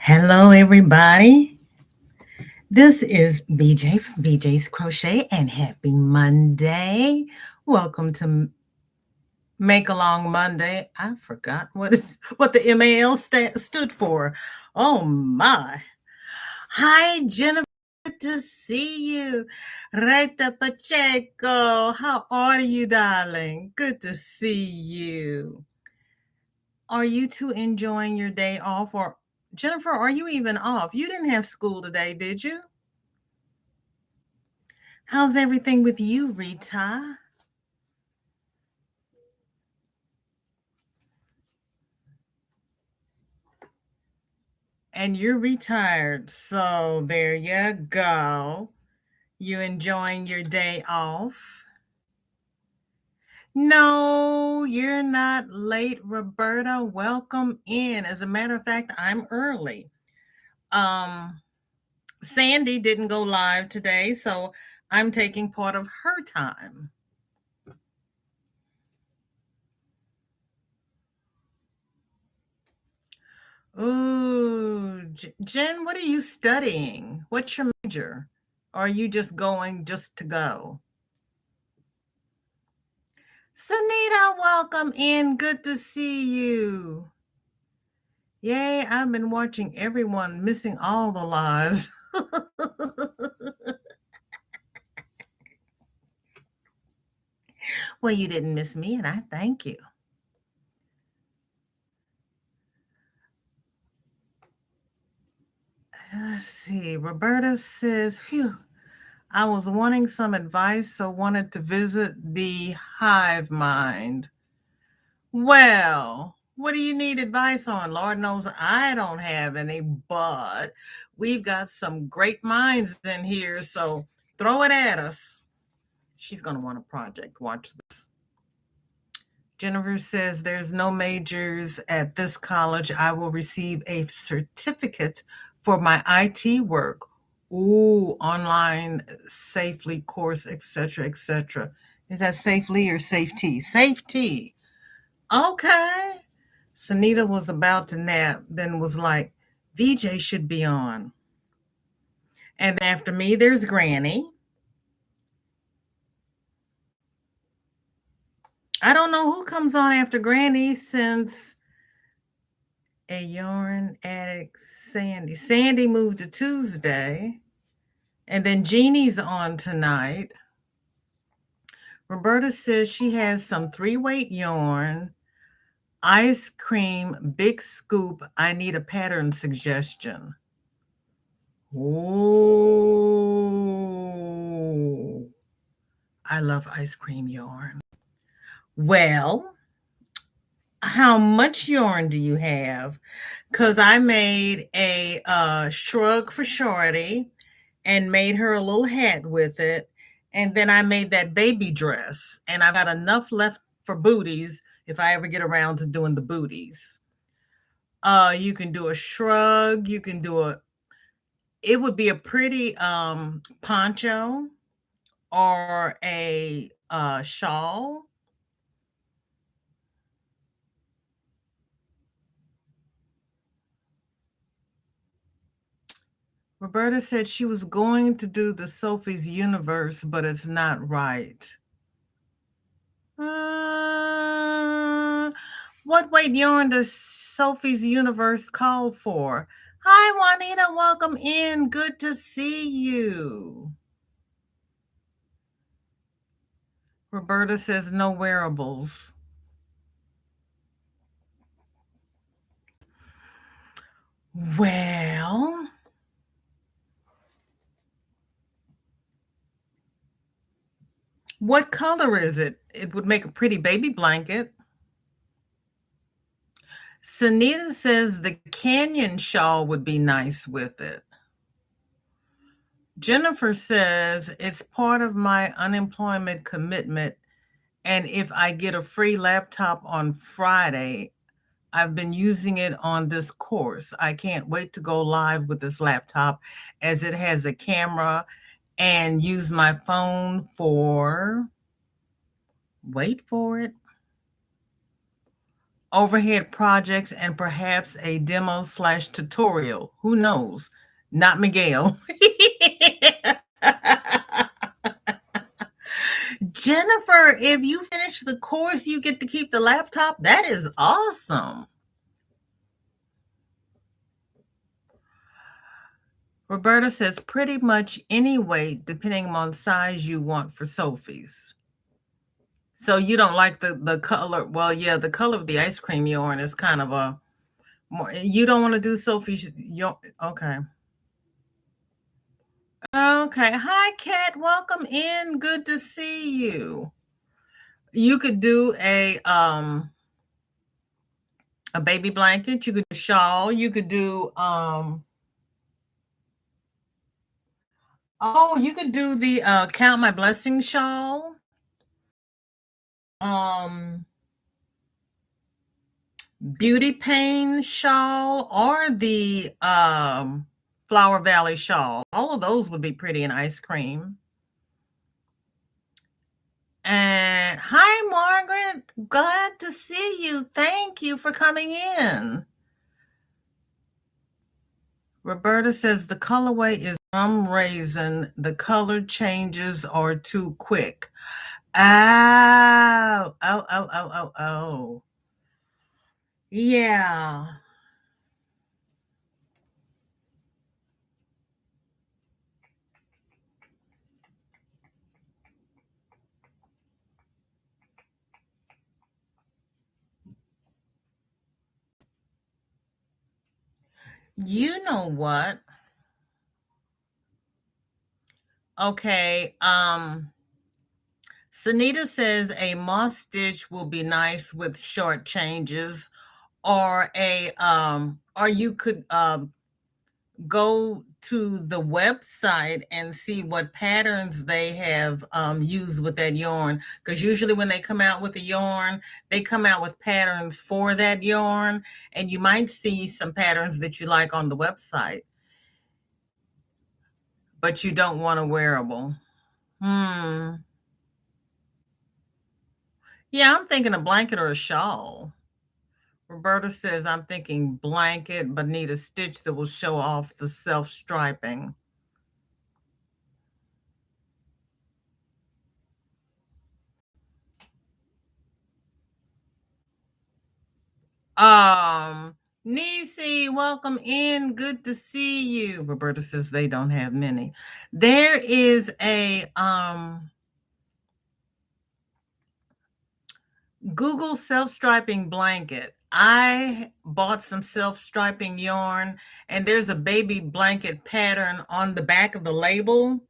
Hello, everybody. This is BJ from VJ's Crochet, and happy Monday. Welcome to Make Along Monday. I forgot what the MAL stood for. Oh my! Hi, Jennifer. Good to see you. Rita Pacheco. How are you, darling? Good to see you. Are you two enjoying your day off, or Jennifer, are you even off? You didn't have school today, did you? How's everything with you, Rita? And you're retired, so there you go. You enjoying your day off? No, you're not late, Roberta. Welcome in. As a matter of fact, I'm early. Um, Sandy didn't go live today, so I'm taking part of her time. Ooh, Jen, what are you studying? What's your major? Or are you just going just to go? Sunita, welcome in. Good to see you. Yay, I've been watching everyone missing all the lives. Well, you didn't miss me, and I thank you. Let's see. Roberta says, phew, I was wanting some advice, so wanted to visit the hive mind. Well, what do you need advice on? Lord knows I don't have any, but we've got some great minds in here, so throw it at us. She's going to want a project. Watch this. Jennifer says there's no majors at this college. I will receive a certificate for my IT work. Ooh, online safely course, etc., etc. Is that safely or safety? Safety. Okay. Sunita was about to nap, then was like, VJ should be on. And after me, there's Granny. I don't know who comes on after Granny since a yarn addict, Sandy. Sandy moved to Tuesday. And then Jeannie's on tonight. Roberta says she has some 3-weight yarn, ice cream, big scoop. I need a pattern suggestion. Ooh, I love ice cream yarn. Well, how much yarn do you have? Because I made a shrug for Shorty and made her a little hat with it. And then I made that baby dress. And I've got enough left for booties if I ever get around to doing the booties. You can do a shrug. You can do it would be a pretty poncho or a shawl. Roberta said she was going to do the Sophie's Universe, but it's not right. Uh, what weight yarn does Sophie's Universe call for? Hi, Juanita. Welcome in. Good to see you. Roberta says no wearables. Well, what color is it? It would make a pretty baby blanket. Sunita says the canyon shawl would be nice with it. Jennifer says it's part of my unemployment commitment. And if I get a free laptop on Friday, I've been using it on this course. I can't wait to go live with this laptop as it has a camera and use my phone for, wait for it, overhead projects, and perhaps a demo slash tutorial. Who knows? Not Miguel. Jennifer, if you finish the course, you get to keep the laptop. That is awesome. Roberta says pretty much any weight, depending on the size you want for Sophie's. So you don't like the color. Well, yeah, the color of the ice cream yarn is kind of a more, you don't want to do Sophie's yarn. Okay. Okay. Hi, Kat. Welcome in. Good to see you. You could do a baby blanket. You could do a shawl. You could do oh, you could do the Count My Blessing shawl. Um Beauty Pain shawl or the Flower Valley shawl. All of those would be pretty in ice cream. And hi, Margaret. Glad to see you. Thank you for coming in. Roberta says the colorway is rum raisin. The color changes are too quick. Oh. Yeah. You know what? Okay. Sunita says a moss stitch will be nice with short changes, or you could go to the website and see what patterns they have used with that yarn. Because usually when they come out with a yarn, they come out with patterns for that yarn, and you might see some patterns that you like on the website, but you don't want a wearable. Yeah, I'm thinking a blanket or a shawl. Roberta says, I'm thinking blanket, but need a stitch that will show off the self-striping. Nisi, welcome in. Good to see you. Roberta says they don't have many. There is a Google self-striping blanket. I bought some self-striping yarn, and there's a baby blanket pattern on the back of the label,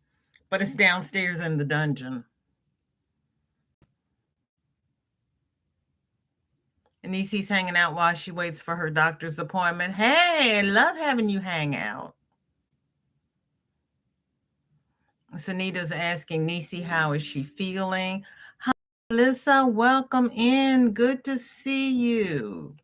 but it's downstairs in the dungeon. And Nisi's hanging out while she waits for her doctor's appointment. Hey, I love having you hang out. Sunita's asking Nisi, how is she feeling? Hi, Melissa, welcome in. Good to see you.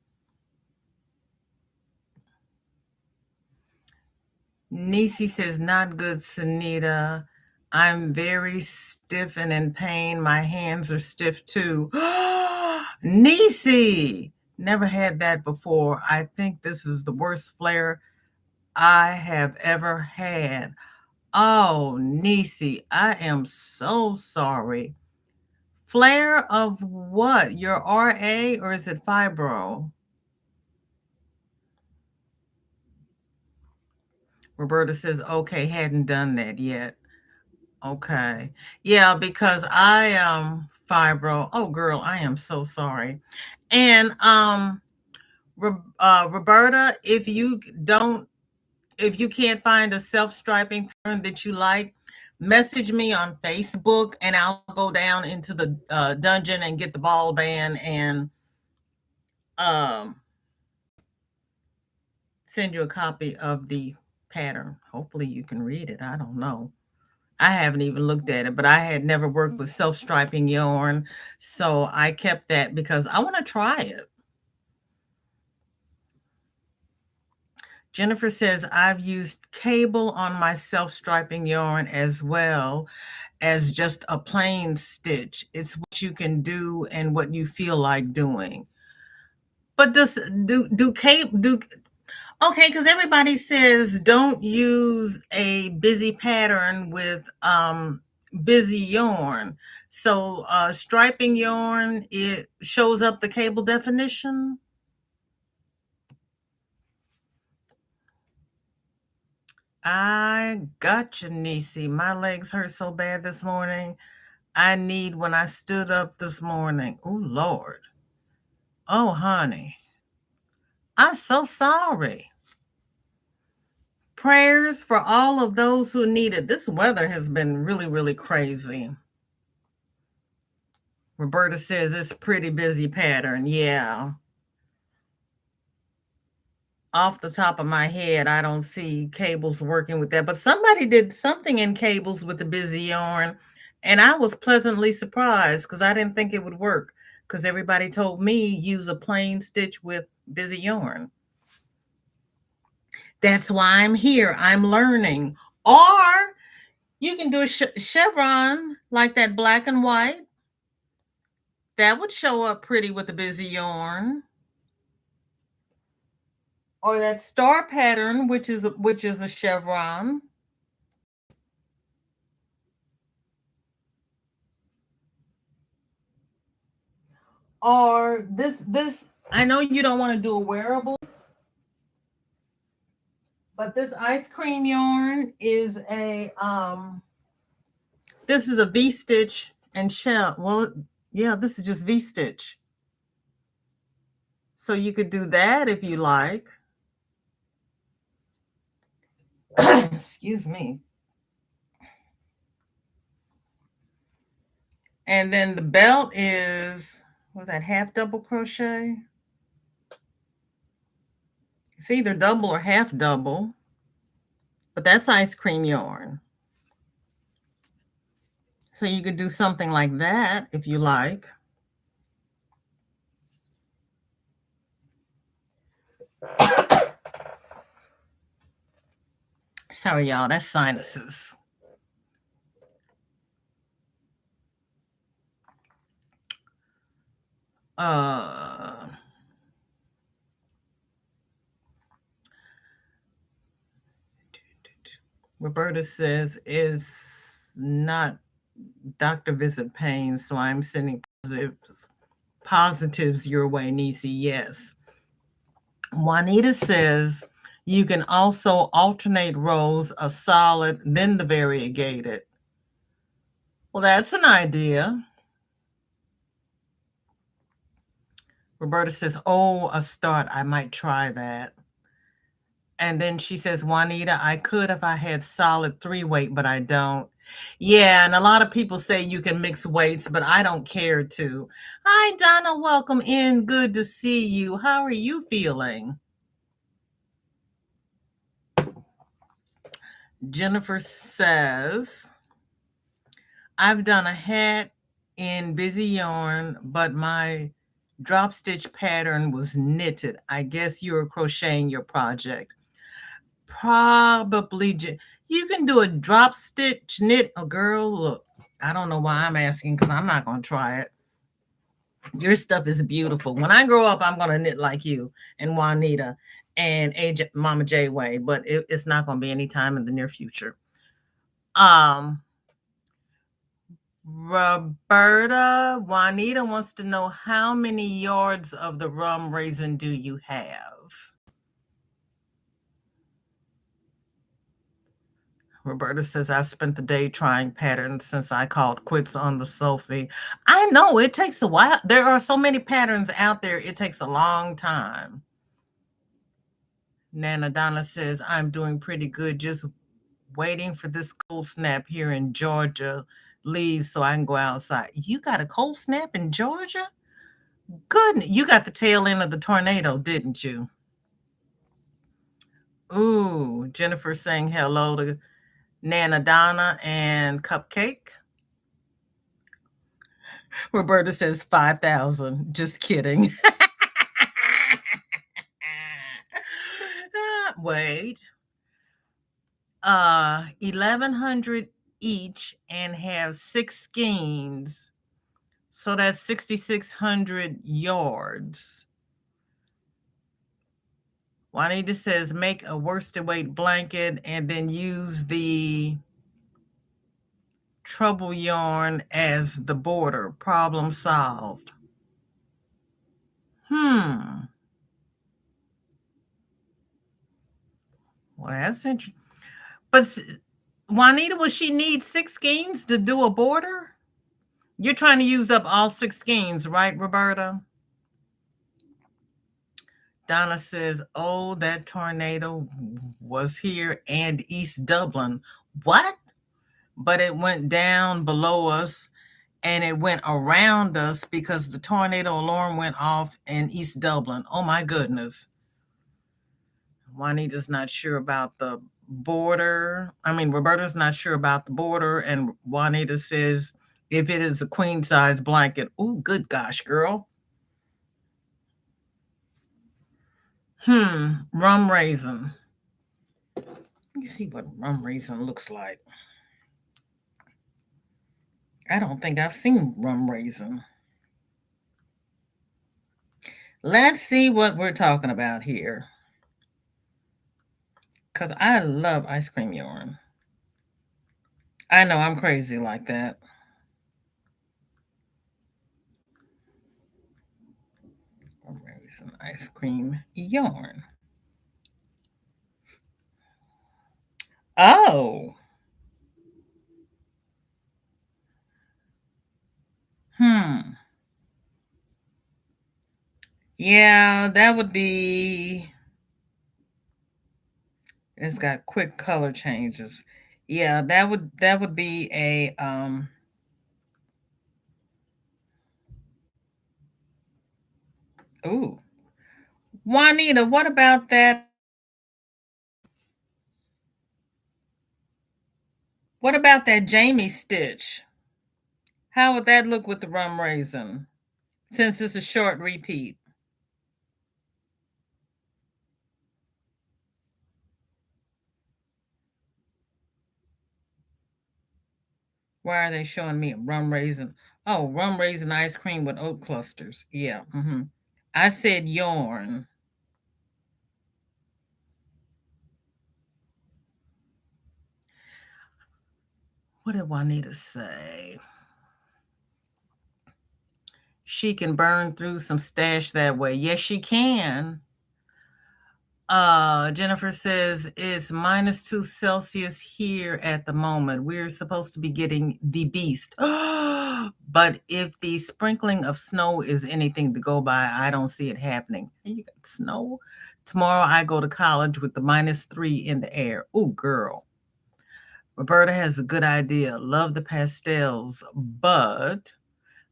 Nisi says, not good, Sunita. I'm very stiff and in pain. My hands are stiff too. Nisi, never had that before. I think this is the worst flare I have ever had. Oh, Nisi, I am so sorry. Flare of what? Your RA or is it fibro? Roberta says, okay, hadn't done that yet. Okay. Yeah, because I am fibro. Oh, girl, I am so sorry. And Roberta, if you can't find a self-striping pattern that you like, message me on Facebook and I'll go down into the dungeon and get the ball band and um, send you a copy of the pattern. Hopefully you can read it. I don't know. I haven't even looked at it, but I had never worked with self-striping yarn, so I kept that because I want to try it. Jennifer says, I've used cable on my self-striping yarn as well as just a plain stitch. It's what you can do and what you feel like doing. But does do cable do okay, because everybody says don't use a busy pattern with busy yarn. So striping yarn, it shows up the cable definition. I got you, Nisi. My legs hurt so bad this morning. I need when I stood up this morning. Oh Lord. Oh honey. I'm so sorry. Prayers for all of those who need it. This weather has been really, really crazy. Roberta says it's pretty busy pattern. Yeah. Off the top of my head, I don't see cables working with that, but somebody did something in cables with the busy yarn, and I was pleasantly surprised because I didn't think it would work because everybody told me use a plain stitch with busy yarn. That's why I'm here. I'm learning. Or you can do a chevron like that black and white. That would show up pretty with a busy yarn. Or that star pattern, which is a chevron. Or this I know you don't want to do a wearable, but this ice cream yarn is a this is a V stitch and shell. Well, yeah, this is just V stitch. So you could do that if you like. Excuse me. And then the belt is, was that half double crochet? It's either double or half double, but that's ice cream yarn. So you could do something like that if you like. Sorry, y'all, that's sinuses. Uh, Roberta says is not doctor visit pain, so I'm sending positives your way, Nisi. Yes. Juanita says you can also alternate rows, a solid, then the variegated. Well, that's an idea. Roberta says, oh, a start. I might try that. And then she says, Juanita, I could if I had solid 3-weight, but I don't. Yeah, and a lot of people say you can mix weights, but I don't care to. Hi, Donna. Welcome in. Good to see you. How are you feeling? Jennifer says, I've done a hat in busy yarn, but my drop stitch pattern was knitted. I guess you're crocheting your project. Probably. You can do a drop stitch knit. Oh, girl, look, I don't know why I'm asking because I'm not going to try it. Your stuff is beautiful. When I grow up, I'm going to knit like you and Juanita and Mama J Way, but it's not going to be anytime in the near future. Roberta, Juanita wants to know how many yards of the rum raisin do you have? Roberta says, I've spent the day trying patterns since I called quits on the Sophie. I know it takes a while. There are so many patterns out there. It takes a long time. Nana Donna says, I'm doing pretty good. Just waiting for this cold snap here in Georgia leave so I can go outside. You got a cold snap in Georgia? Goodness, you got the tail end of the tornado, didn't you? Ooh, Jennifer saying hello to Nana Donna and Cupcake. Roberta says 5,000. Just kidding. Wait. 1,100 each and have 6 skeins. So that's 6,600 yards. Juanita says make a worsted weight blanket and then use the trouble yarn as the border. Problem solved. Well, that's interesting. But Juanita, will she need 6 skeins to do a border? You're trying to use up all 6 skeins, right, Roberta? Donna says, oh, that tornado was here and East Dublin. What? But it went down below us and it went around us because the tornado alarm went off in East Dublin. Oh my goodness. Juanita's not sure about the border. Roberta's not sure about the border. And Juanita says, if it is a queen size blanket, oh, good gosh, girl. Rum raisin. Let me see what rum raisin looks like. I don't think I've seen rum raisin. Let's see what we're talking about here. Because I love ice cream yarn. I know I'm crazy like that. Rum raisin ice cream yarn. Oh. Yeah, that would be. It's got quick color changes. Yeah, that would be a ooh. Juanita, what about that? What about that Jamie stitch? How would that look with the rum raisin? Since it's a short repeat. Why are they showing me a rum raisin? Oh, rum raisin ice cream with oat clusters. Yeah. I said yarn. What did Juanita say? She can burn through some stash that way. Yes, she can. Jennifer says it's -2 Celsius here at the moment. We're supposed to be getting the beast. But if the sprinkling of snow is anything to go by, I don't see it happening. And you got snow. Tomorrow I go to college with the -3 in the air. Oh, girl. Roberta has a good idea. Love the pastels, but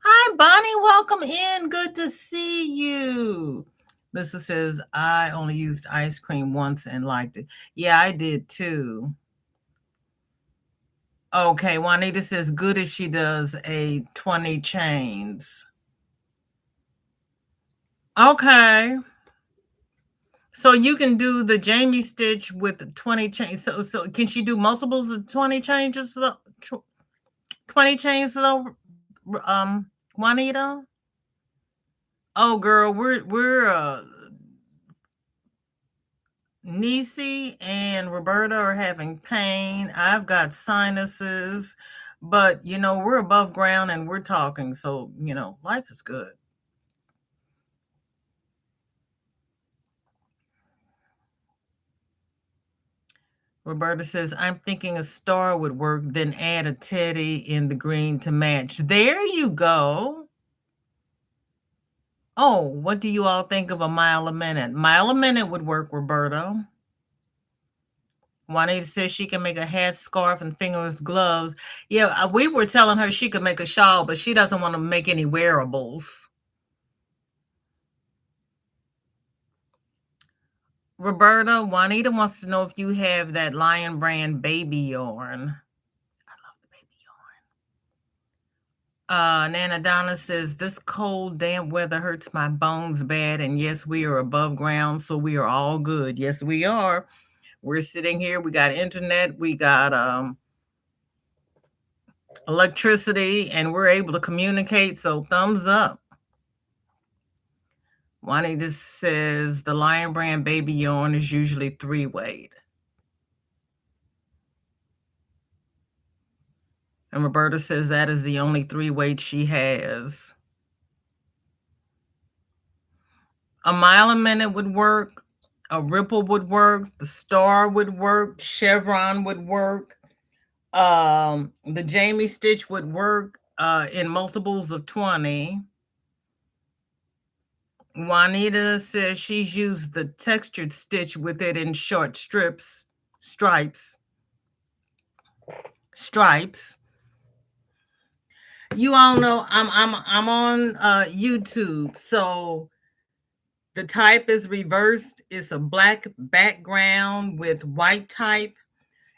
hi, Bonnie. Welcome in. Good to see you. Lisa says, I only used ice cream once and liked it. Yeah, I did too. Okay, Juanita says, good if she does a 20 chains. Okay. So you can do the Jamie stitch with the 20 chains. So can she do multiples of 20 changes? 20 chains though, Juanita? Oh, girl, we're Nisi and Roberta are having pain. I've got sinuses, but we're above ground and we're talking, so life is good. Roberta says, I'm thinking a star would work, then add a teddy in the green to match. There you go. Oh, what do you all think of a mile a minute? Mile a minute would work, Roberta. Juanita says she can make a hat, scarf, and fingerless gloves. Yeah, we were telling her she could make a shawl, but she doesn't want to make any wearables. Roberta, Juanita wants to know if you have that Lion Brand baby yarn. I love the baby yarn. Nana Donna says, this cold, damp weather hurts my bones bad. And yes, we are above ground, so we are all good. Yes, we are. We're sitting here. We got internet. We got electricity, and we're able to communicate. So thumbs up. Juanita says the Lion Brand baby yarn is usually 3-weight. And Roberta says that is the only 3-weight she has. A mile a minute would work. A ripple would work. The star would work. Chevron would work. The Jamie stitch would work in multiples of 20. Juanita says she's used the textured stitch with it in short stripes, stripes. You all know I'm on YouTube, so the type is reversed. It's a black background with white type,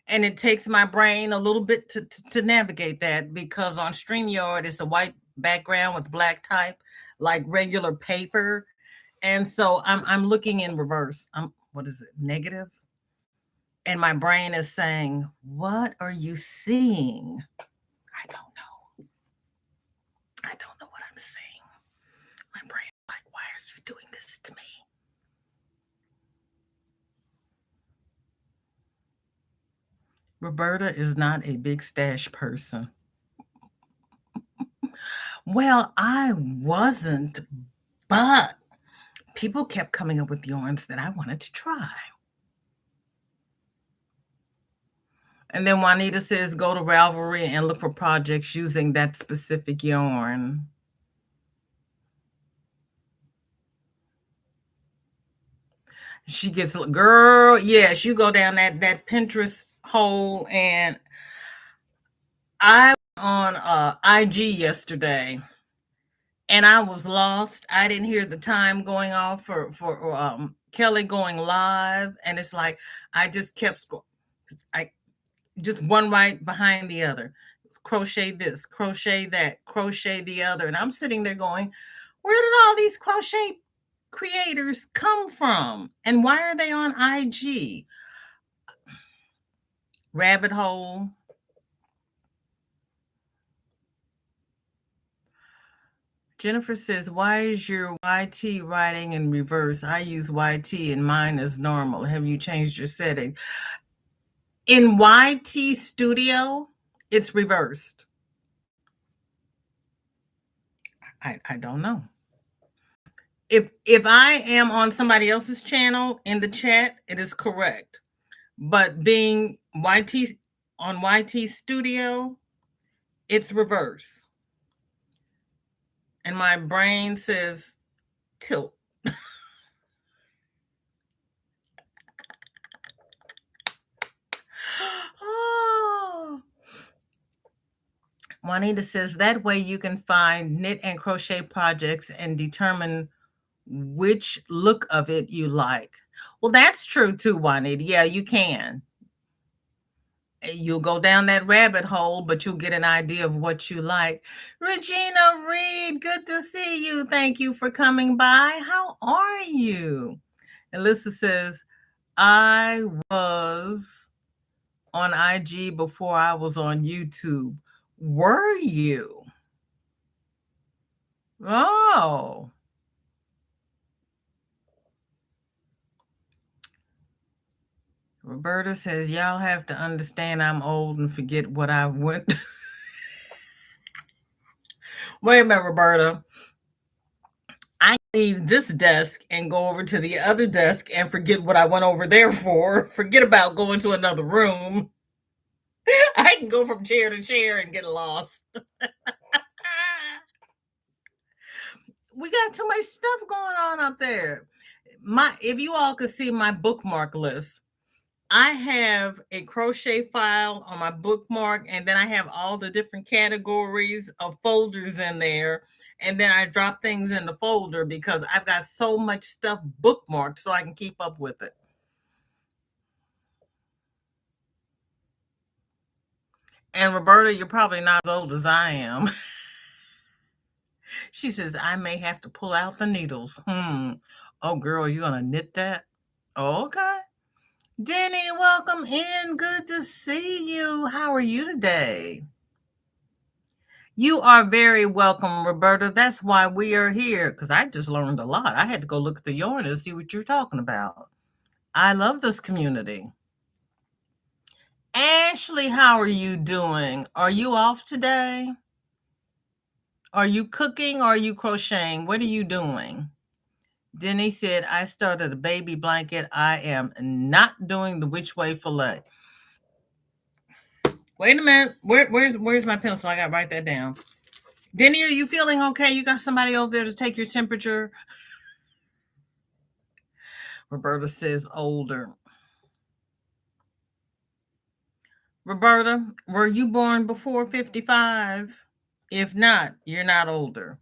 and it takes my brain a little bit to navigate that, because on StreamYard it's a white background with black type, like regular paper. And so I'm looking in reverse. What is it? Negative? And my brain is saying, "What are you seeing?" I don't know. I don't know what I'm seeing. My brain is like, "Why are you doing this to me?" Roberta is not a big stash person. Well, I wasn't, but people kept coming up with yarns that I wanted to try. And then Juanita says, go to Ravelry and look for projects using that specific yarn. She gets, girl, yes, you go down that Pinterest hole. And I on IG yesterday, and I was lost. I didn't hear the time going off for Kelly going live, and it's like I just kept just one right behind the other. Crochet this, crochet that, crochet the other, and I'm sitting there going, where did all these crochet creators come from, and why are they on IG? Rabbit hole. Jennifer says, why is your YT writing in reverse? I use YT and mine is normal. Have you changed your setting? In YT Studio, it's reversed. I don't know. If I am on somebody else's channel in the chat, it is correct. But being YT on YT Studio, it's reverse. And my brain says tilt. Oh. Juanita says that way you can find knit and crochet projects and determine which look of it you like. Well, that's true too, Juanita. Yeah, you can. You'll go down that rabbit hole, but you'll get an idea of what you like. Regina Reed, good to see you. Thank you for coming by. How are you? Alyssa says, I was on IG before I was on YouTube. Were you? Oh. Roberta says, y'all have to understand I'm old and forget what I went. Wait a minute, Roberta. I leave this desk and go over to the other desk and forget what I went over there for. Forget about going to another room. I can go from chair to chair and get lost. We got too much stuff going on up there. If you all could see my bookmark list, I have a crochet file on my bookmark, and then I have all the different categories of folders in there. And then I drop things in the folder because I've got so much stuff bookmarked so I can keep up with it. And Roberta, you're probably not as old as I am. She says, I may have to pull out the needles. Oh, girl, you're going to knit that? Okay. Denny, welcome in. Good to see you. How are you today? You are very welcome, Roberta. That's why we are here, because I just learned a lot. I had to go look at the yarn and see what you're talking about. I love this community. Ashley, how are you doing? Are you off today? Are you cooking or are you crocheting? What are you doing? Denny said, I started a baby blanket. I am not doing the which way fillet. Wait a minute. Where's my pencil? I got to write that down. Denny, are you feeling okay? You got somebody over there to take your temperature? Roberta says older. Roberta, were you born before 55? If not, you're not older.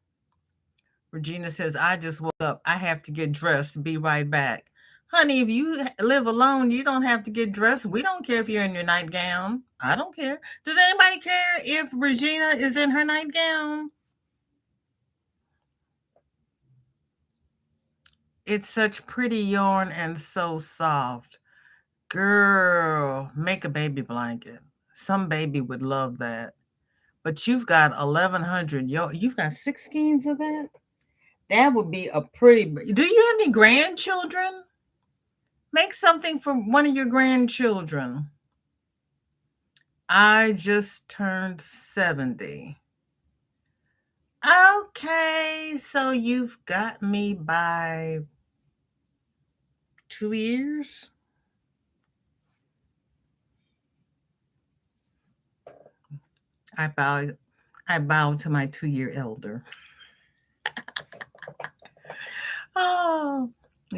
Regina says, I just woke up. I have to get dressed. Be right back. Honey, if you live alone, you don't have to get dressed. We don't care if you're in your nightgown. I don't care. Does anybody care if Regina is in her nightgown? It's such pretty yarn and so soft. Girl, make a baby blanket. Some baby would love that. But you've got 1,100. You've got 6 skeins of that? That would be a pretty. Do you have any grandchildren? Make something for one of your grandchildren. I just turned 70. Okay, so you've got me by 2 years. I bow to my 2-year elder. Oh,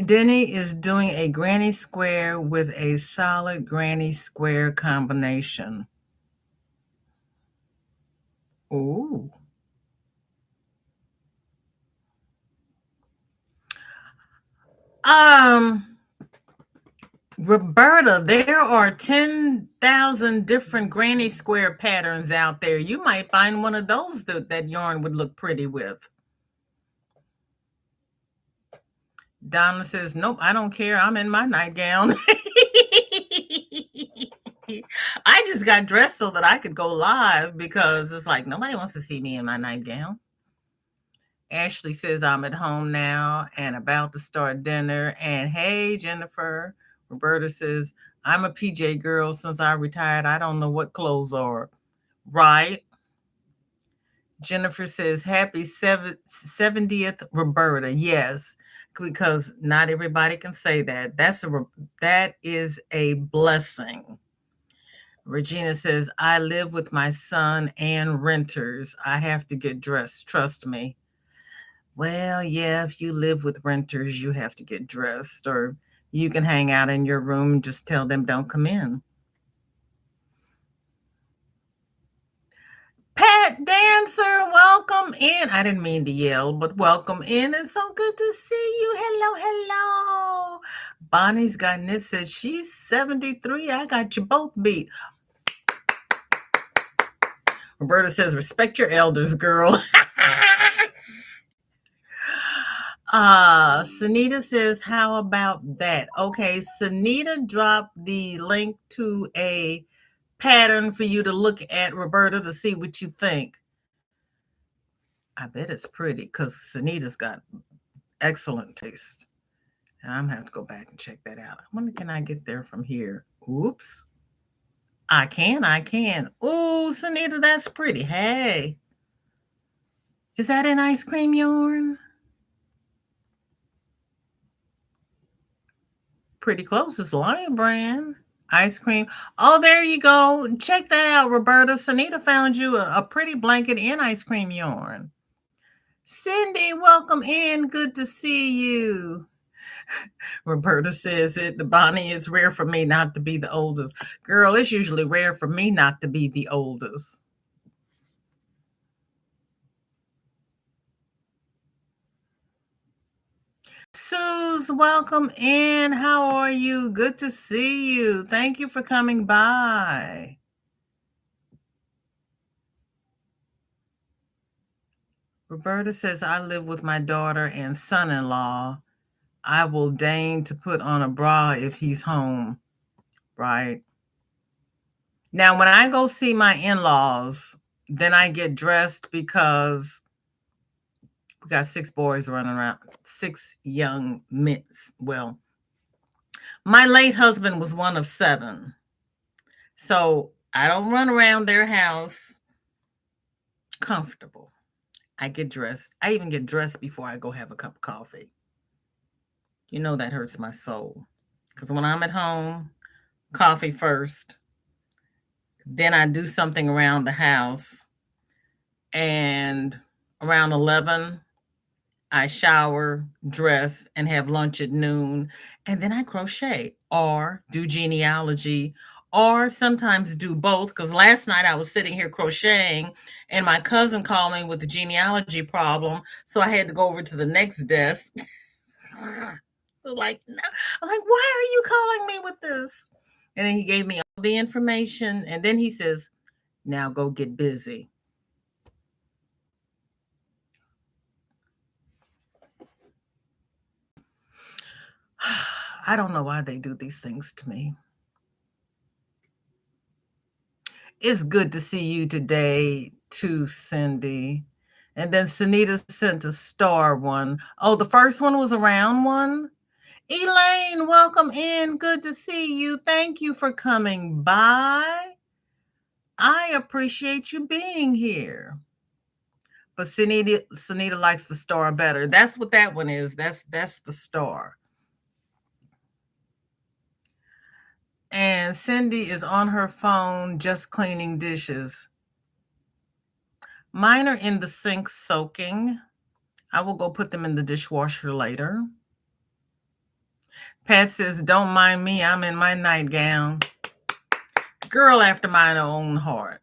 Denny is doing a granny square with a solid granny square combination. Ooh. Roberta, there are 10,000 different granny square patterns out there. You might find one of those that yarn would look pretty with. Donna says, nope, I don't care. I'm in my nightgown. I just got dressed so that I could go live because it's like nobody wants to see me in my nightgown. Ashley says, I'm at home now and about to start dinner. And hey, Jennifer. Roberta says, I'm a PJ girl since I retired. I don't know what clothes are. Right. Jennifer says, happy 70th, Roberta. Yes, because not everybody can say that. That is a blessing. Regina says, I live with my son and renters. I have to get dressed. Trust me. Well, yeah, if you live with renters, you have to get dressed, or you can hang out in your room and just tell them don't come in. Pat Dancer, welcome in. I didn't mean to yell, but welcome in. It's so good to see you. Hello, hello. Bonnie's got knit said she's 73. I got you both beat. Roberta says, respect your elders, girl. Sunita says, how about that? Okay, Sunita dropped the link to a pattern for you to look at, Roberta, to see what you think. I bet it's pretty because Sunita's got excellent taste. And I'm gonna have to go back and check that out. I wonder, can I get there from here? Oops. I can. Ooh, Sunita, that's pretty. Hey. Is that an ice cream yarn? Pretty close. It's Lion Brand. Ice cream. Oh, there you go. Check that out, Roberta. Sunita found you a pretty blanket in ice cream yarn. Cindy, welcome in. Good to see you. Roberta says it. Bonnie, it's rare for me not to be the oldest. Girl, it's usually rare for me not to be the oldest. Suze, welcome in. How are you? Good to see you. Thank you for coming by. Roberta says, I live with my daughter and son-in-law. I will deign to put on a bra if he's home. Right. Now, when I go see my in-laws, Then I get dressed because we got 6 boys running around, 6 young men. Well, my late husband was one of 7. So I don't run around their house comfortable. I get dressed. I even get dressed before I go have a cup of coffee. You know that hurts my soul. Because when I'm at home, coffee first, then I do something around the house, and around 11, I shower, dress, and have lunch at noon, and then I crochet or do genealogy or sometimes do both. Because last night I was sitting here crocheting and my cousin called me with the genealogy problem, so I had to go over to the next desk. like, no. I'm like, why are you calling me with this? And then he gave me all the information, and then he says, now go get busy. I don't know why they do these things to me. It's good to see you today, too, Cindy. And then Sunita sent a star one. Oh, the first one was a round one? Elaine, welcome in. Good to see you. Thank you for coming by. I appreciate you being here. But Sunita likes the star better. That's what that one is. That's the star. And Cindy is on her phone just cleaning dishes. Mine are in the sink soaking. I will go put them in the dishwasher later. Pat says, don't mind me. I'm in my nightgown. Girl after my own heart.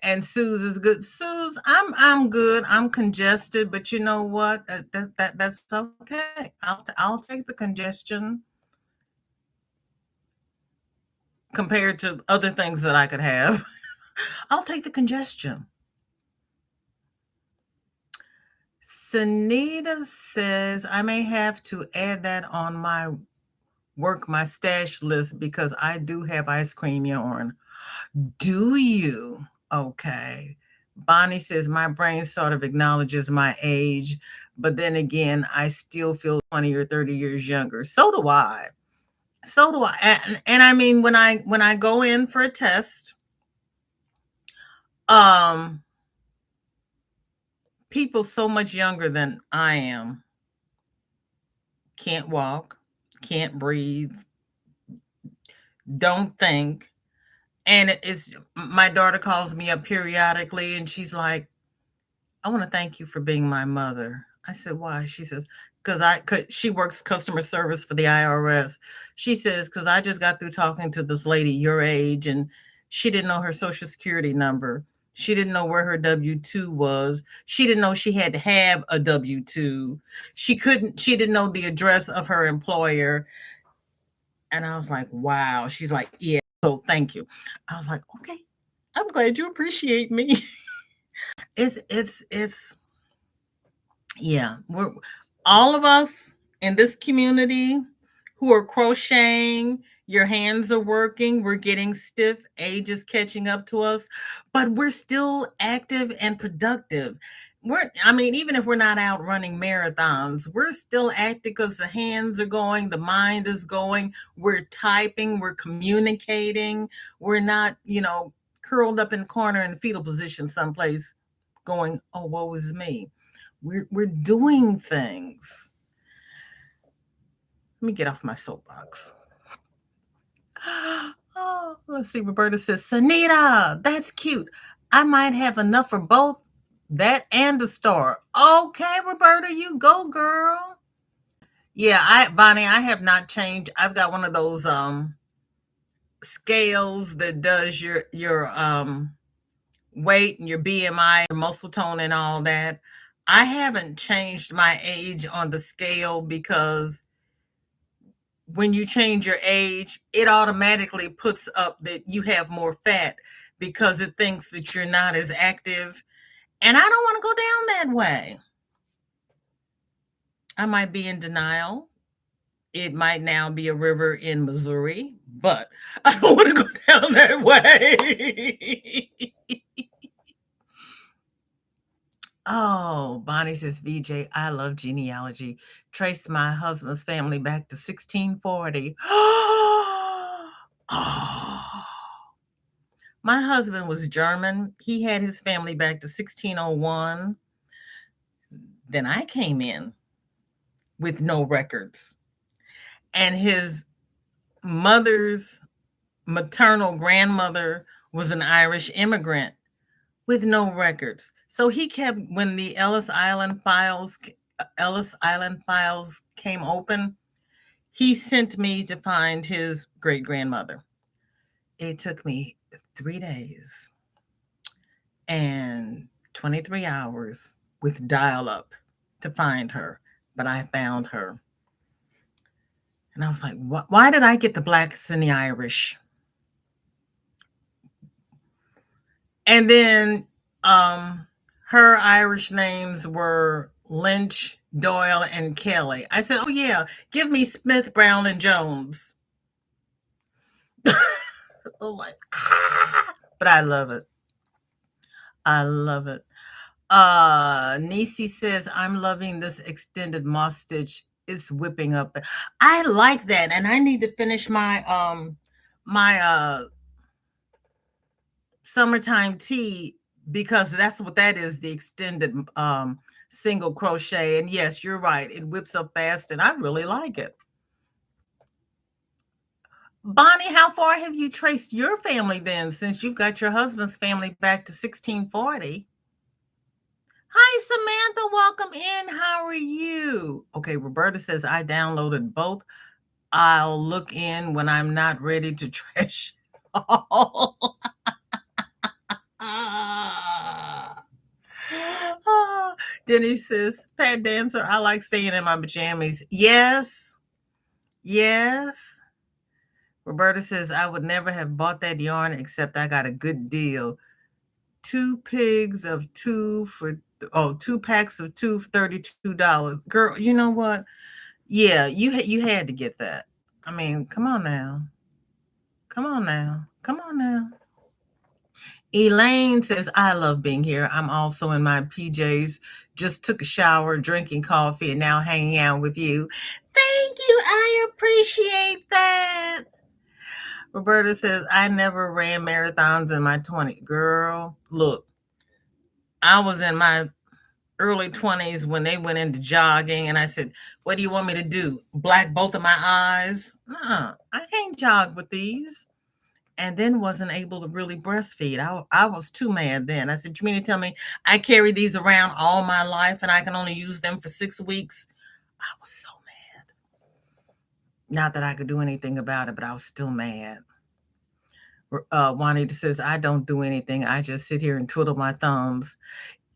And Suze is good. Suze, I'm good. I'm congested, but you know what? That's okay. I'll take the congestion compared to other things that I could have. I'll take the congestion. Sunita says I may have to add that on my stash list because I do have ice cream yarn. Do you? Okay. Bonnie says my brain sort of acknowledges my age, but then again, I still feel 20 or 30 years younger. So do I. So do I. And I mean, when I go in for a test, people so much younger than I am can't walk, can't breathe, don't think. And it's my daughter calls me up periodically and she's like, I want to thank you for being my mother. I said, why? She says, because she works customer service for the IRS. She says, because I just got through talking to this lady your age and she didn't know her social security number. She didn't know where her W-2 was. She didn't know she had to have a W-2. She didn't know the address of her employer. And I was like, wow. She's like, yeah, so thank you. I was like, okay, I'm glad you appreciate me. it's yeah, we're all of us in this community who are crocheting, your hands are working, we're getting stiff, age is catching up to us, but we're still active and productive. Even if we're not out running marathons, we're still active because the hands are going, the mind is going, we're typing, we're communicating, we're not, curled up in the corner in fetal position someplace going, oh, woe is me. We're doing things. Let me get off my soapbox. Oh, let's see. Roberta says, Sunita, that's cute. I might have enough for both that and the star. Okay, Roberta, you go, girl. Yeah, Bonnie, I have not changed. I've got one of those scales that does your weight and your BMI, your muscle tone and all that. I haven't changed my age on the scale because when you change your age, it automatically puts up that you have more fat because it thinks that you're not as active. And I don't want to go down that way. I might be in denial. It might now be a river in Missouri, but I don't want to go down that way. Oh, Bonnie says, VJ, I love genealogy. Trace my husband's family back to 1640. Oh, my husband was German. He had his family back to 1601. Then I came in with no records. And his mother's maternal grandmother was an Irish immigrant with no records. So he kept, when the Ellis Island files came open, he sent me to find his great grandmother. It took me 3 days and 23 hours with dial up to find her, but I found her. And I was like, why did I get the blacks and the Irish? And then her Irish names were Lynch, Doyle, and Kelly. I said, oh, yeah, give me Smith, Brown, and Jones. Oh, like, but I love it. I love it. Nisi says, I'm loving this extended moss stitch. It's whipping up. I like that. And I need to finish my summertime tea, because that's what that is, the extended single crochet. And yes, you're right, it whips up fast and I really like it. Bonnie, how far have you traced your family then, since you've got your husband's family back to 1640? Hi, Samantha, welcome in. How are you? Okay, Roberta says, I downloaded both. I'll look in when I'm not ready to trash. Denise says, Pat Dancer, I like staying in my pajamas. Yes. Yes. Roberta says, I would never have bought that yarn except I got a good deal. 2 pigs of 2 for, 2 packs of 2 for $32. Girl, you know what? Yeah, you had to get that. I mean, come on now. Come on now. Come on now. Elaine says, I love being here. I'm also in my PJs. Just took a shower, drinking coffee, and now hanging out with you. Thank you. I appreciate that. Roberta says, I never ran marathons in my 20s. Girl, look, I was in my early 20s when they went into jogging, and I said, what do you want me to do? Black both of my eyes? I can't jog with these. And then wasn't able to really breastfeed. I was too mad then. I said, you mean to tell me I carry these around all my life and I can only use them for 6 weeks? I was so mad. Not that I could do anything about it, but I was still mad. Juanita says, I don't do anything. I just sit here and twiddle my thumbs.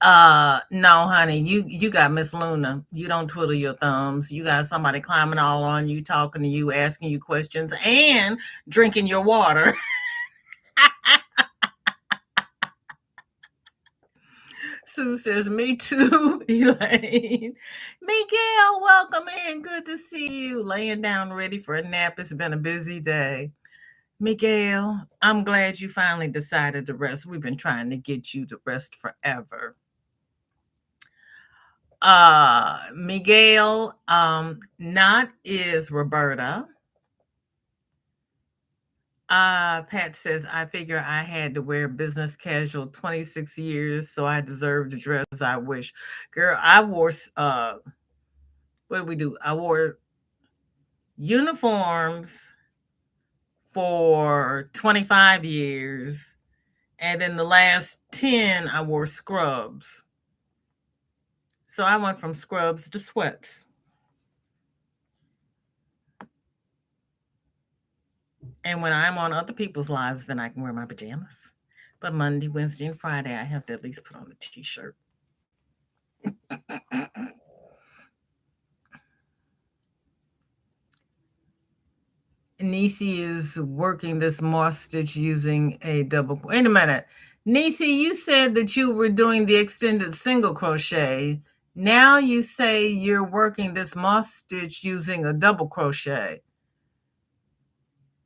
No, honey, you got Miss Luna. You don't twiddle your thumbs. You got somebody climbing all on you, talking to you, asking you questions, and drinking your water. Sue says, me too, Elaine. Miguel, welcome in. Good to see you. Laying down ready for a nap. It's been a busy day. Miguel, I'm glad you finally decided to rest. We've been trying to get you to rest forever. Miguel, not is Roberta. Pat says, I figure I had to wear business casual 26 years, so I deserve to dress as I wish. Girl, I wore, what did we do? I wore uniforms for 25 years, and then the last 10, I wore scrubs. So I went from scrubs to sweats. And when I'm on other people's lives, then I can wear my pajamas. But Monday, Wednesday, and Friday, I have to at least put on a t-shirt. Nisi is working this moss stitch using a double. Wait a minute. Nisi, you said that you were doing the extended single crochet. Now you say you're working this moss stitch using a double crochet.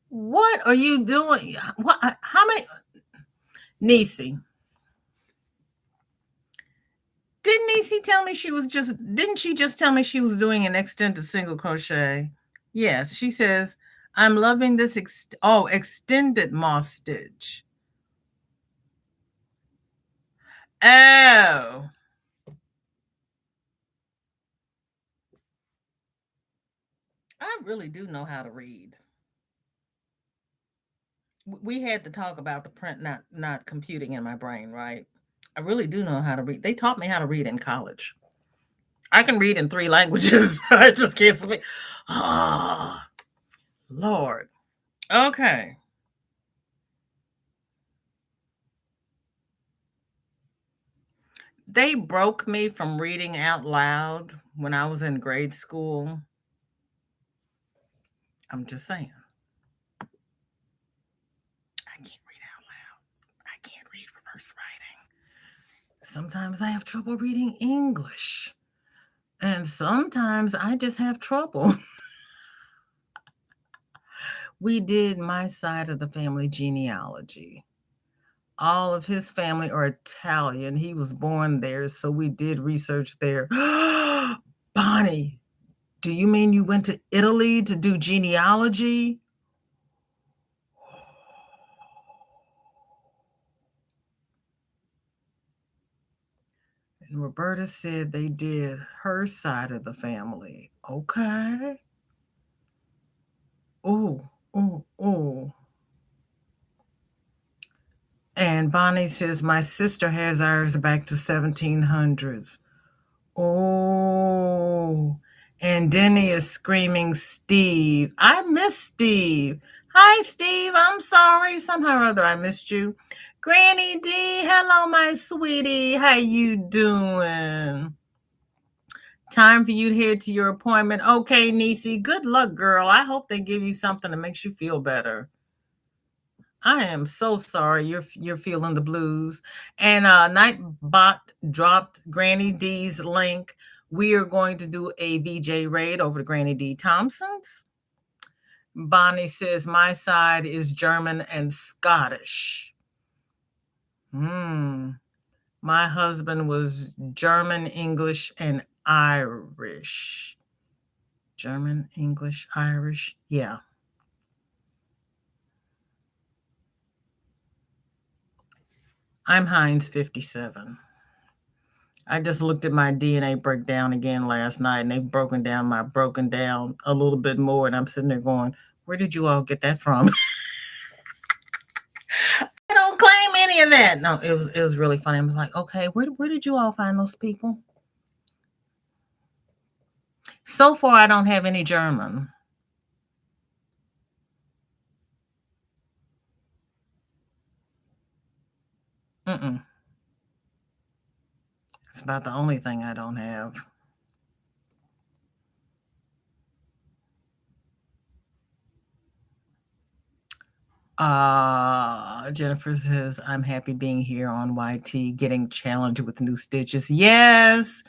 What are you doing? What? How many? Nisi, Didn't Niecy tell me didn't she just tell me she was doing an extended single crochet? Yes, she says, I'm loving this extended moss stitch. Oh, I really do know how to read. We had to talk about the print not computing in my brain, right? I really do know how to read. They taught me how to read in college. I can read in 3 languages. I just can't speak. Ah, Lord. Okay. They broke me from reading out loud when I was in grade school. I'm just saying. I can't read out loud. I can't read reverse writing. Sometimes I have trouble reading English. And sometimes I just have trouble. We did my side of the family genealogy. All of his family are Italian. He was born there, so we did research there. Bonnie, do you mean you went to Italy to do genealogy? And Roberta said they did her side of the family. Okay. Oh, oh, oh. And Bonnie says, my sister has ours back to 1700s. Oh, and Denny is screaming, Steve. I miss Steve. Hi, Steve. I'm sorry. Somehow or other I missed you. Granny D, hello, my sweetie. How you doing? Time for you to head to your appointment. Okay, Niecy. Good luck, girl. I hope they give you something that makes you feel better. I am so sorry you're feeling the blues. And Nightbot dropped Granny D's link. We are going to do a VJ raid over to Granny D Thompson's. Bonnie says my side is German and Scottish. My husband was German, English, and Irish. German, English, Irish. Yeah. I'm Heinz 57. I just looked at my DNA breakdown again last night, and they've broken down a little bit more, and I'm sitting there going, where did you all get that from? I don't claim any of that. No, it was really funny. I was like, okay, where did you all find those people? So far, I don't have any German. Mm-mm. It's about the only thing I don't have. Jennifer says, I'm happy being here on YT, getting challenged with new stitches. Yes,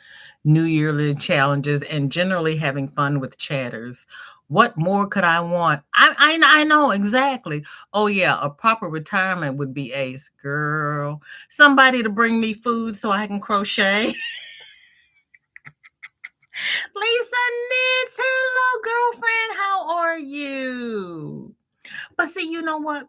New Yearly challenges and generally having fun with chatters. What more could I want? I know exactly. Oh yeah, a proper retirement would be ace, girl. Somebody to bring me food so I can crochet. Lisa Knits, hello girlfriend, how are you? But see, you know what?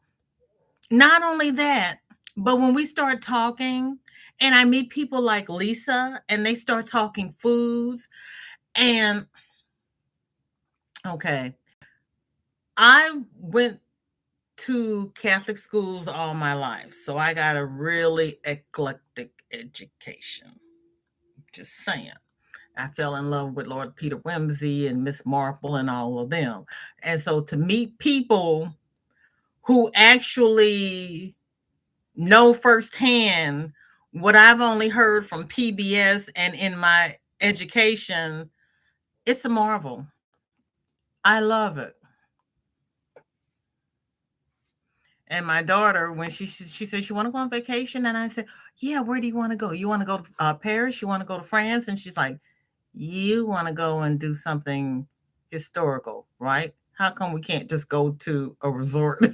Not only that, but when we start talking and I meet people like Lisa and they start talking foods and okay, I went to Catholic schools all my life, so I got a really eclectic education. Just saying. I fell in love with Lord Peter Wimsey and Miss Marple and all of them. And so to meet people who actually know firsthand what I've only heard from PBS and in my education, it's a marvel. I love it. And my daughter, when she said she want to go on vacation, and I said, "Yeah, where do you want to go? You want to go to Paris? You want to go to France?" And she's like, "You want to go and do something historical, right? How come we can't just go to a resort?"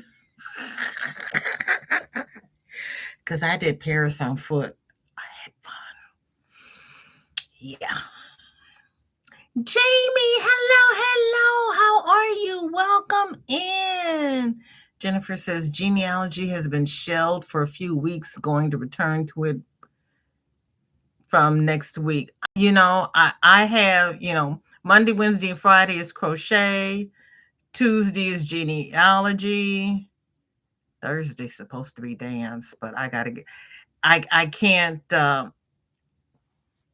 Because I did Paris on foot. I had fun. Yeah. Jamie, hello, hello. How are you? Welcome in. Jennifer says genealogy has been shelved for a few weeks, going to return to it from next week. I have, Monday, Wednesday, and Friday is crochet. Tuesday is genealogy. Thursday's supposed to be dance, but I can't,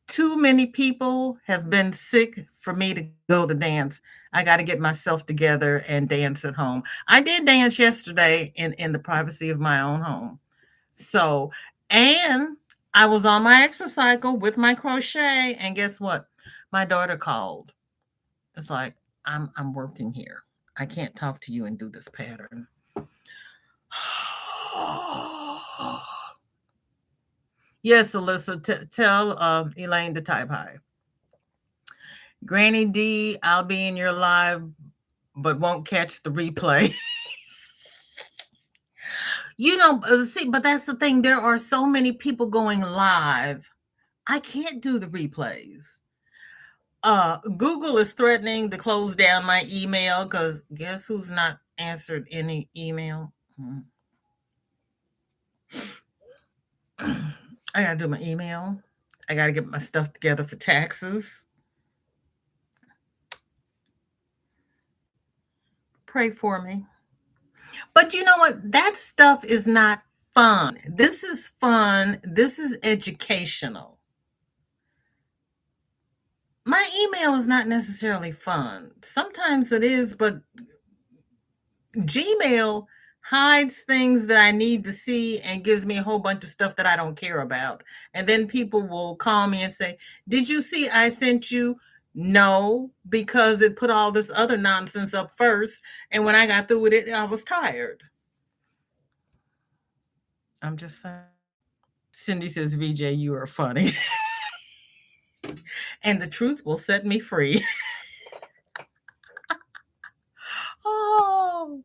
too many people have been sick for me to go to dance. I got to get myself together and dance at home. I did dance yesterday in the privacy of my own home. So, and I was on my exercise cycle with my crochet, and guess what? My daughter called. It's like, I'm working here. I can't talk to you and do this pattern. Yes, Alyssa, tell Elaine to type hi. Granny D, I'll be in your live, but won't catch the replay. See, but that's the thing. There are so many people going live. I can't do the replays. Google is threatening to close down my email because guess who's not answered any email? I gotta do my email. I gotta get my stuff together for taxes. Pray for me. But you know what? That stuff is not fun. This is fun. This is educational. My email is not necessarily fun. Sometimes it is, but Gmail hides things that I need to see and gives me a whole bunch of stuff that I don't care about. And then people will call me and say, "Did you see I sent you?" No, because it put all this other nonsense up first. And when I got through with it, I was tired. I'm just saying. Cindy says, VJ, you are funny. And the truth will set me free. Oh,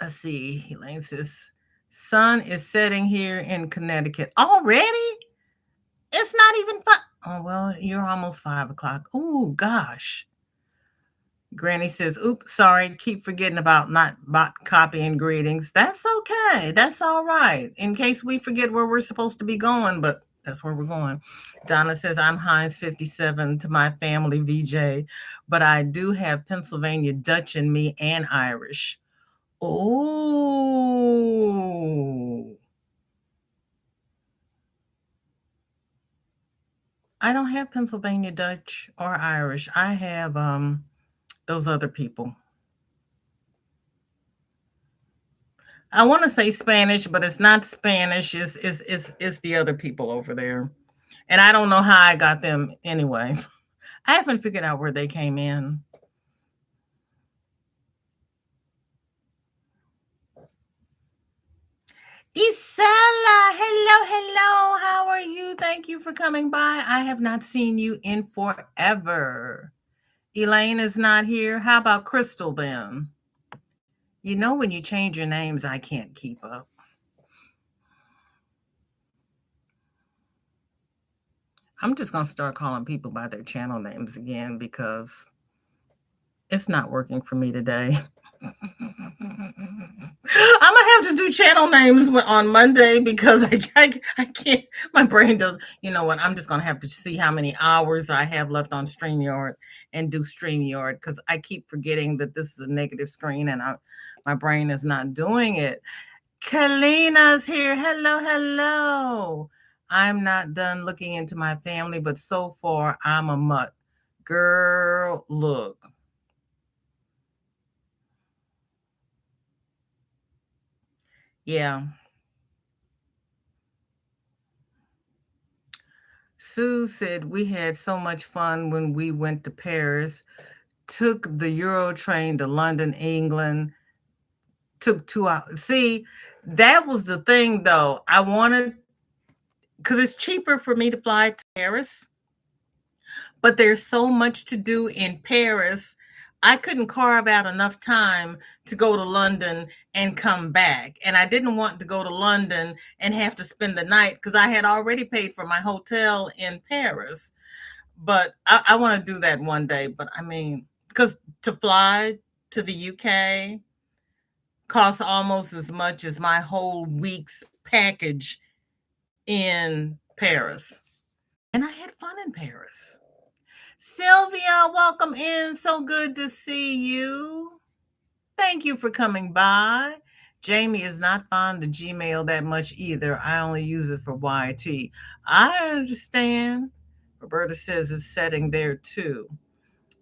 let's see. Elaine says, sun is setting here in Connecticut. Already? It's not even five. Oh, well, you're almost 5 o'clock. Oh, gosh. Granny says, oops, sorry, keep forgetting about not copying greetings. That's okay. That's all right. In case we forget where we're supposed to be going, but that's where we're going. Donna says, I'm Heinz 57 to my family, VJ, but I do have Pennsylvania Dutch in me and Irish. Oh. I don't have Pennsylvania Dutch or Irish. I have those other people. I want to say Spanish, but it's not Spanish. It's the other people over there. And I don't know how I got them anyway. I haven't figured out where they came in. Isela, hello, hello. How are you? Thank you for coming by. I have not seen you in forever. Elaine is not here. How about Crystal then? You know, when you change your names, I can't keep up. I'm just going to start calling people by their channel names again because it's not working for me today. I'm gonna have to do channel names on Monday because I can't. My brain does. You know what? I'm just gonna have to see how many hours I have left on StreamYard and do StreamYard because I keep forgetting that this is a negative screen and my brain is not doing it. Kalina's here. Hello, hello. I'm not done looking into my family, but so far I'm a mutt. Girl, look. Yeah. Sue said we had so much fun when we went to Paris, took the Euro train to London, England, took 2 hours. See, that was the thing though. I wanted, because it's cheaper for me to fly to Paris, but there's so much to do in Paris. I couldn't carve out enough time to go to London and come back. And I didn't want to go to London and have to spend the night because I had already paid for my hotel in Paris. But I want to do that one day. But I mean, because to fly to the UK costs almost as much as my whole week's package in Paris. And I had fun in Paris. Sylvia, welcome in. So good to see you. Thank you for coming by. Jamie is not fond of Gmail that much either. I only use it for YT. I understand. Roberta says it's setting there too.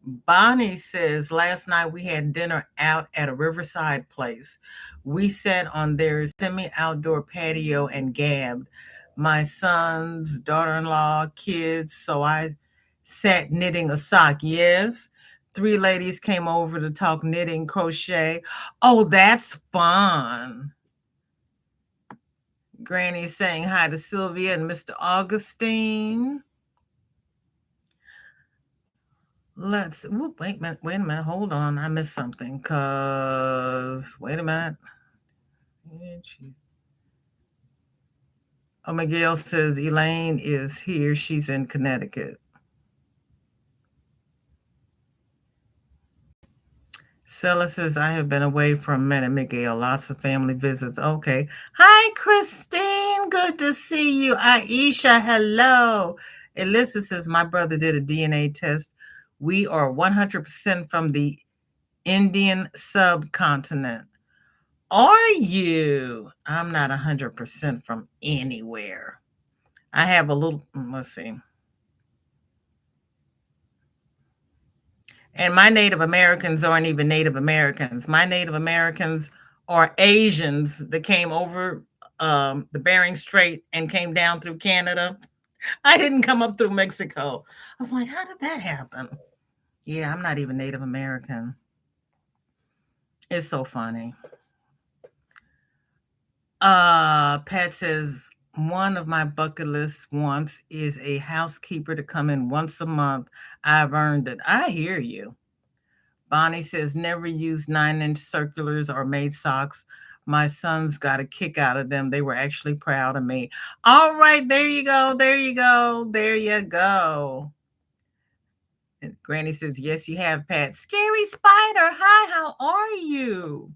Bonnie says last night we had dinner out at a riverside place. We sat on their semi outdoor patio and gabbed. My son's daughter in law, kids, so I sat knitting a sock. Yes. Three ladies came over to talk knitting, crochet. Oh, that's fun. Granny saying hi to Sylvia and Mr. Augustine. Let's wait a minute, hold on. I missed something because wait a minute. Oh, Miguel says Elaine is here. She's in Connecticut. Stella says, I have been away for a minute, Miguel. Lots of family visits. Okay. Hi, Christine. Good to see you. Aisha, hello. Alyssa says, my brother did a DNA test. We are 100% from the Indian subcontinent. Are you? I'm not 100% from anywhere. I have a little, let's see. And my Native Americans aren't even Native Americans. My Native Americans are Asians that came over the Bering Strait and came down through Canada. I didn't come up through Mexico. I was like, how did that happen? Yeah, I'm not even Native American. It's so funny. Pat says, one of my bucket lists once is a housekeeper to come in once a month. I've earned it. I hear you. Bonnie says, never used 9-inch circulars or made socks. My sons got a kick out of them. They were actually proud of me. All right, there you go. There you go. There you go. And Granny says, yes, you have, Pat. Scary Spider, hi, how are you?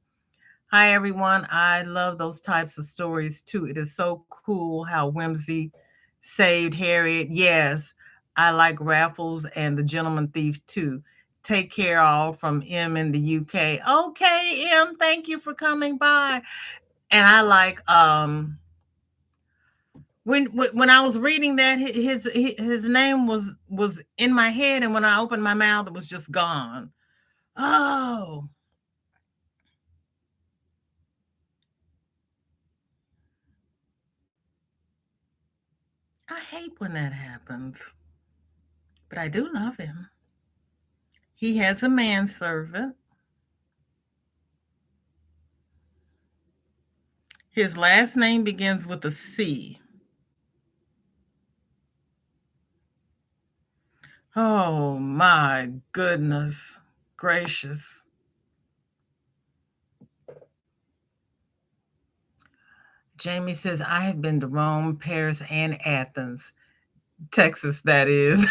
Hi, everyone. I love those types of stories, too. It is so cool how whimsy saved Harriet. Yes, I like Raffles and the Gentleman Thief, too. Take care, all, from M in the UK. Okay, M, thank you for coming by. And I like when I was reading that, his name was in my head, and when I opened my mouth, it was just gone. Oh. I hate when that happens, but I do love him. He has a manservant. His last name begins with a C. Oh my goodness gracious. Jamie says, I have been to Rome, Paris, and Athens. Texas, that is.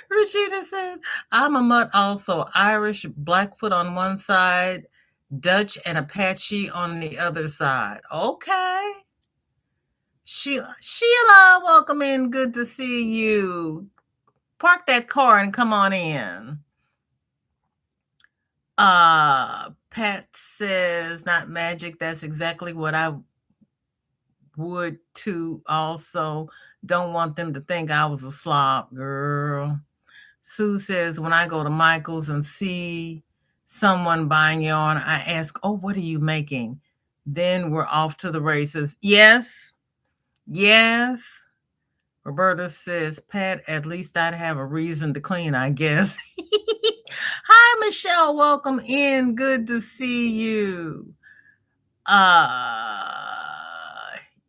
Regina says, I'm a mutt also. Irish, Blackfoot on one side, Dutch and Apache on the other side. Okay. Sheila, welcome in. Good to see you. Park that car and come on in. Pat says, not magic. That's exactly what I would too. Also, don't want them to think I was a slob, girl. Sue says, when I go to Michael's and see someone buying yarn, I ask, oh, what are you making? Then we're off to the races. Yes. Yes. Roberta says, Pat, at least I'd have a reason to clean, I guess. Hi, Michelle. Welcome in. Good to see you.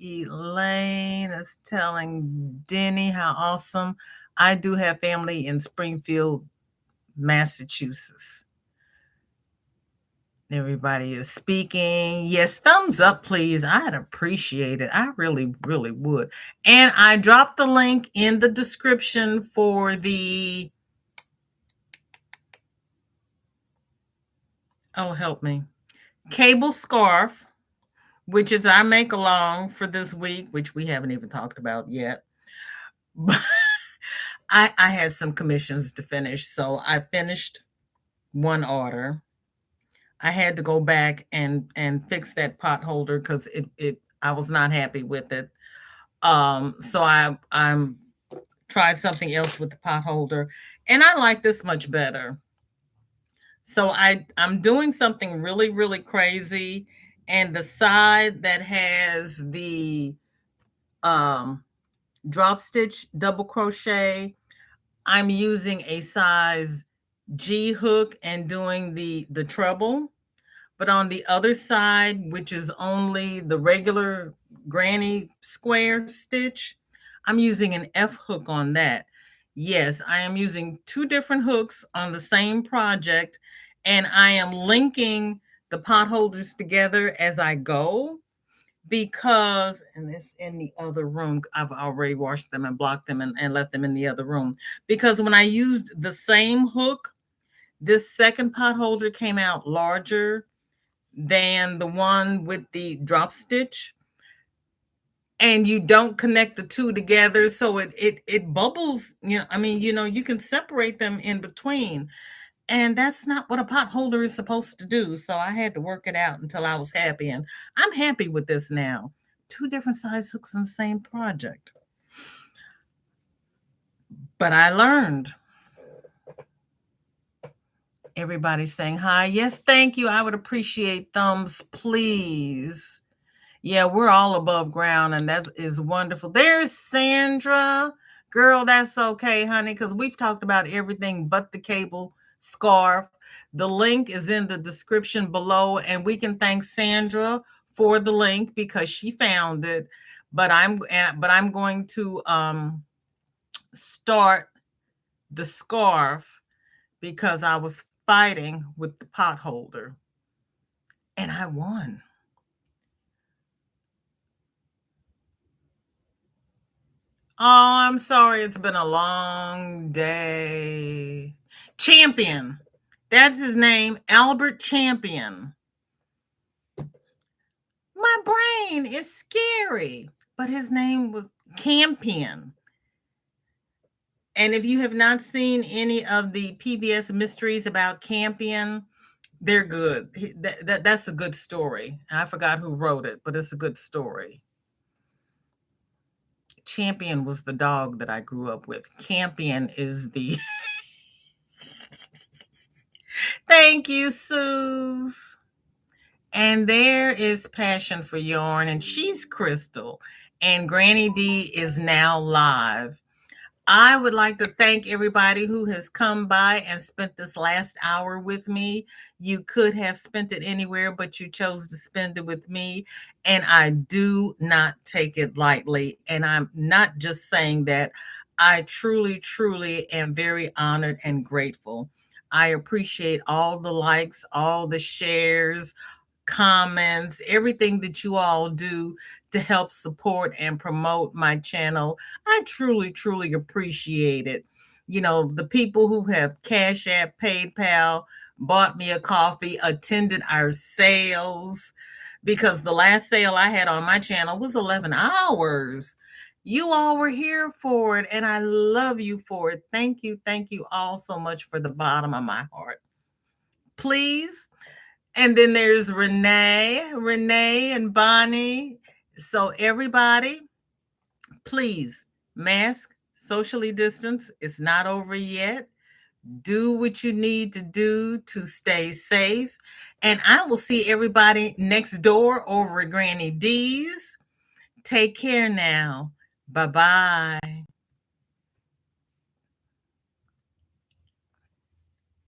Elaine is telling Denny how awesome. I do have family in Springfield, Massachusetts. Everybody is speaking. Yes, thumbs up, please. I'd appreciate it. I really, really would. And I dropped the link in the description for the, oh, help me, cable scarf, which is our make along for this week, which we haven't even talked about yet. But I had some commissions to finish, so I finished one order. I had to go back and fix that pot holder because it I was not happy with it. So I'm tried something else with the pot holder, and I like this much better. So I'm doing something really, really crazy, and the side that has the drop stitch double crochet, I'm using a size G hook and doing the treble. But on the other side, which is only the regular granny square stitch, I'm using an F hook on that. Yes, I am using two different hooks on the same project, and I am linking the pot holders together as I go because, and it's in the other room, I've already washed them and blocked them and left them in the other room. Because when I used the same hook, this second pot holder came out larger than the one with the drop stitch, and you don't connect the two together, so it bubbles. You can separate them in between, and that's not what a pot holder is supposed to do. So I had to work it out until I was happy, and I'm happy with this now. Two different size hooks in the same project, but I learned. Everybody's saying hi. Yes, thank you. I would appreciate thumbs, please. Yeah, we're all above ground, and that is wonderful. There's Sandra. Girl, that's okay, honey, because we've talked about everything but the cable scarf. The link is in the description below, and we can thank Sandra for the link because she found it. But I'm going to start the scarf because I was fighting with the pot holder, and I won. Oh, I'm sorry. It's been a long day. Champion. That's his name, Albert Champion. My brain is scary, but his name was Campion. And if you have not seen any of the PBS mysteries about Campion, they're good. That's a good story. I forgot who wrote it, but it's a good story. Champion was the dog that I grew up with. Campion is the Thank you, Suze. And there is Passion for Yarn, and she's Crystal. And Granny D is now live. I would like to thank everybody who has come by and spent this last hour with me. You could have spent it anywhere, but you chose to spend it with me. And I do not take it lightly. And I'm not just saying that. I truly, truly am very honored and grateful. I appreciate all the likes, all the shares, comments, everything that you all do to help support and promote my channel. I truly, truly appreciate it. The people who have CashApp, PayPal, bought me a coffee, attended our sales, because the last sale I had on my channel was 11 hours. You all were here for it, and I love you for it. Thank you. Thank you all so much for the bottom of my heart. Please. And then there's Renee and Bonnie. So everybody, please mask, socially distance. It's not over yet. Do what you need to do to stay safe. And I will see everybody next door over at Granny D's. Take care now. Bye-bye.